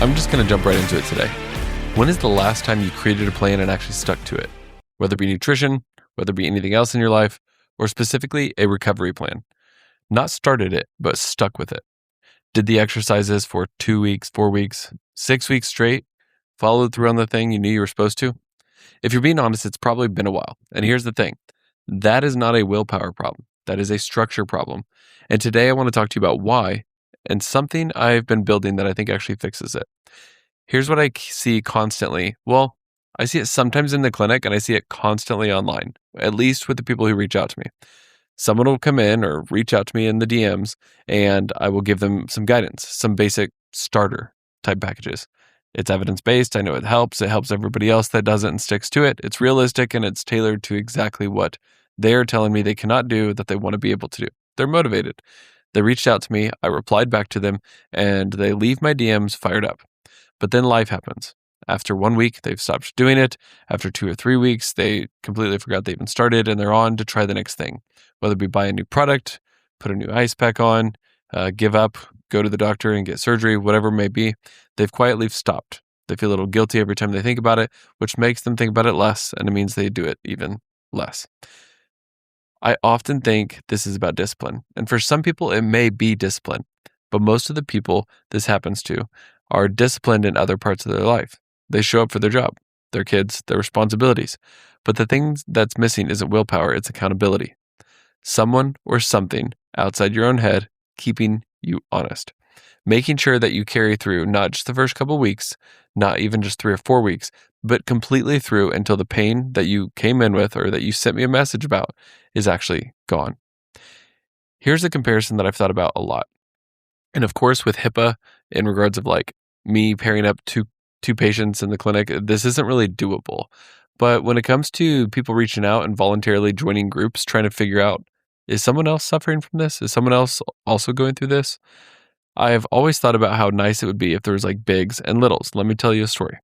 I'm just going to jump right into it today. When is the last time you created a plan and actually stuck to it? Whether it be nutrition, whether it be anything else in your life, or specifically a recovery plan. Not started it, but stuck with it. Did the exercises for 2 weeks, 4 weeks, 6 weeks straight, followed through on the thing you knew you were supposed to? If you're being honest, it's probably been a while. And here's the thing. That is not a willpower problem. That is a structure problem. And today I want to talk to you about why and something I've been building that I think actually fixes it. Here's what I see constantly. Well, I see it sometimes in the clinic and I see it constantly online, at least with the people who reach out to me. Someone will come in or reach out to me in the DMs and I will give them some guidance, some basic starter type packages. It's evidence-based. I know it helps. It helps everybody else that does it and sticks to it. It's realistic and it's tailored to exactly what they're telling me they cannot do that they want to be able to do. They're motivated. They reached out to me. I replied back to them and they leave my DMs fired up. But then life happens. After 1 week, they've stopped doing it. After 2 or 3 weeks, they completely forgot they even started and they're on to try the next thing. Whether it be buy a new product, put a new ice pack on, give up, go to the doctor and get surgery, whatever it may be, they've quietly stopped. They feel a little guilty every time they think about it, which makes them think about it less, and it means they do it even less. I often think this is about discipline. And for some people, it may be discipline. But most of the people this happens to are disciplined in other parts of their life. They show up for their job, their kids, their responsibilities. But the thing that's missing isn't willpower, it's accountability. Someone or something outside your own head keeping you honest. Making sure that you carry through not just the first couple weeks, not even just 3 or 4 weeks, but completely through until the pain that you came in with or that you sent me a message about is actually gone. Here's a comparison that I've thought about a lot. And of course, with HIPAA, in regards of like me pairing up two patients in the clinic, this isn't really doable. But when it comes to people reaching out and voluntarily joining groups, trying to figure out, is someone else suffering from this? Is someone else also going through this? I've always thought about how nice it would be if there was like bigs and littles. Let me tell you a story.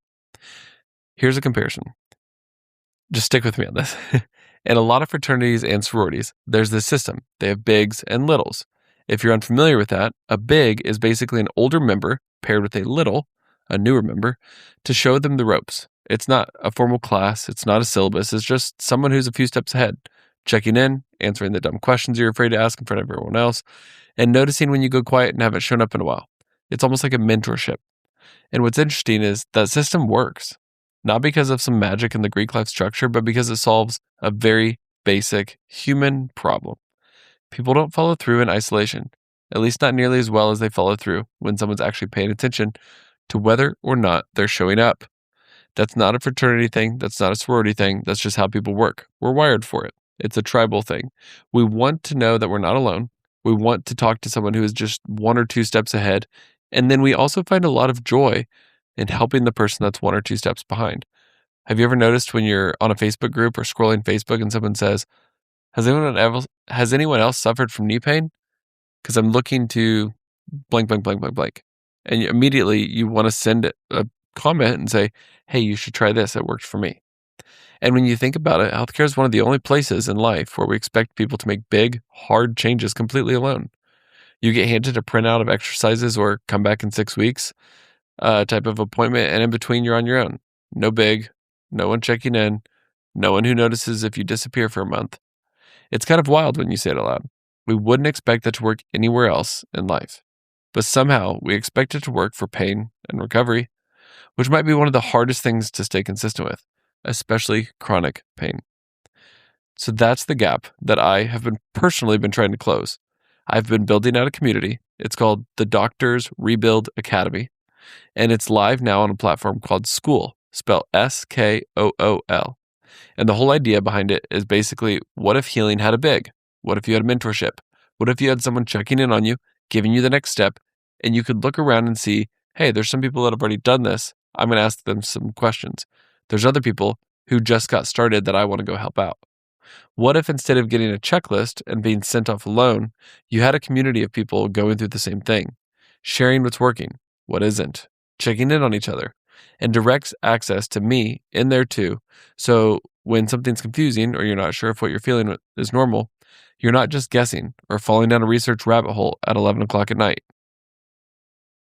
Here's a comparison. Just stick with me on this. In a lot of fraternities and sororities, there's this system. They have bigs and littles. If you're unfamiliar with that, a big is basically an older member paired with a little, a newer member, to show them the ropes. It's not a formal class. It's not a syllabus. It's just someone who's a few steps ahead, checking in, answering the dumb questions you're afraid to ask in front of everyone else, and noticing when you go quiet and haven't shown up in a while. It's almost like a mentorship. And what's interesting is that system works, not because of some magic in the Greek life structure, but because it solves a very basic human problem. People don't follow through in isolation, at least not nearly as well as they follow through when someone's actually paying attention to whether or not they're showing up. That's not a fraternity thing. That's not a sorority thing. That's just how people work. We're wired for it. It's a tribal thing. We want to know that we're not alone. We want to talk to someone who is just 1 or 2 steps ahead. And then we also find a lot of joy in helping the person that's 1 or 2 steps behind. Have you ever noticed when you're on a Facebook group or scrolling Facebook and someone says, has anyone else suffered from knee pain? Because I'm looking to blank, blank, blank, blank, blank. And immediately you want to send a comment and say, hey, you should try this. It worked for me. And when you think about it, healthcare is one of the only places in life where we expect people to make big, hard changes completely alone. You get handed a printout of exercises or come back in 6 weeks type of appointment, and in between you're on your own. No big, no one checking in, no one who notices if you disappear for a month. It's kind of wild when you say it aloud. We wouldn't expect that to work anywhere else in life. But somehow we expect it to work for pain and recovery, which might be one of the hardest things to stay consistent with, especially chronic pain. So that's the gap that I have personally been trying to close. I've been building out a community. It's called TheDocDir's Rebuild Academy, and it's live now on a platform called School, spelled SKOOL. And the whole idea behind it is basically, what if healing had a big? What if you had a mentorship? What if you had someone checking in on you, giving you the next step, and you could look around and see, hey, there's some people that have already done this. I'm going to ask them some questions. There's other people who just got started that I want to go help out. What if instead of getting a checklist and being sent off alone, you had a community of people going through the same thing, sharing what's working, what isn't, checking in on each other, and direct access to me in there too. So when something's confusing or you're not sure if what you're feeling is normal, you're not just guessing or falling down a research rabbit hole at 11 o'clock at night.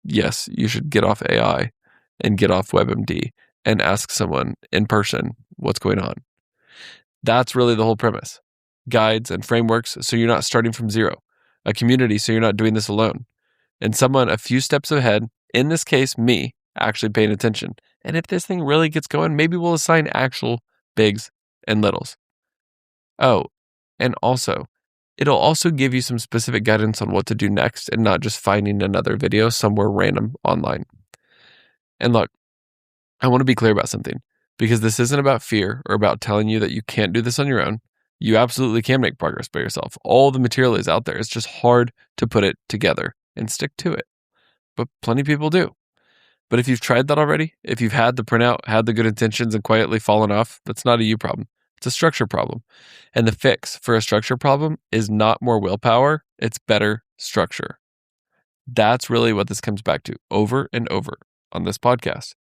Yes, you should get off AI. and get off WebMD and ask someone in person what's going on. That's really the whole premise. Guides and frameworks so you're not starting from zero. A community so you're not doing this alone. And someone a few steps ahead, in this case, me, actually paying attention. And if this thing really gets going, maybe we'll assign actual bigs and littles. Oh, and also, it'll also give you some specific guidance on what to do next and not just finding another video somewhere random online. And look, I want to be clear about something, because this isn't about fear or about telling you that you can't do this on your own. You absolutely can make progress by yourself. All the material is out there. It's just hard to put it together and stick to it. But plenty of people do. But if you've tried that already, if you've had the printout, had the good intentions, and quietly fallen off, that's not a you problem. It's a structure problem. And the fix for a structure problem is not more willpower, it's better structure. That's really what this comes back to over and over on this podcast.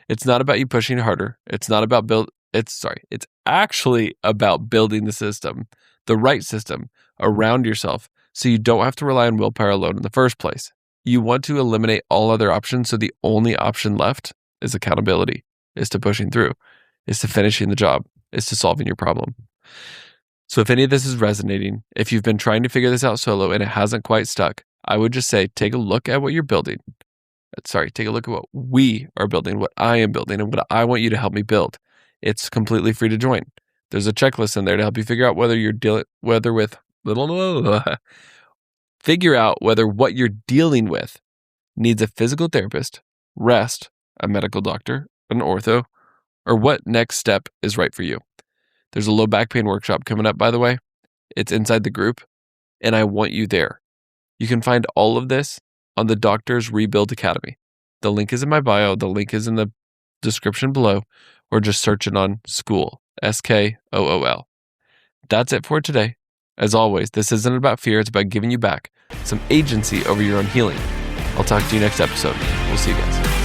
It's not about you pushing harder. It's not about it's actually about building the system, the right system around yourself so you don't have to rely on willpower alone in the first place. You want to eliminate all other options, so the only option left is accountability, is to pushing through, is to finishing the job, is to solving your problem. So if any of this is resonating, if you've been trying to figure this out solo and it hasn't quite stuck, I would just say take a look at what you're building. Take a look at what we are building, what I am building, and what I want you to help me build. It's completely free to join. There's a checklist in there to help you figure out whether what you're dealing with needs a physical therapist, rest, a medical doctor, an ortho, or what next step is right for you. There's a low back pain workshop coming up, by the way. It's inside the group, and I want you there. You can find all of this on the Doctor's Rebuild Academy. The link is in my bio. The link is in the description below, or just search it on School, SKOOL. That's it for today. As always, this isn't about fear. It's about giving you back some agency over your own healing. I'll talk to you next episode. We'll see you guys.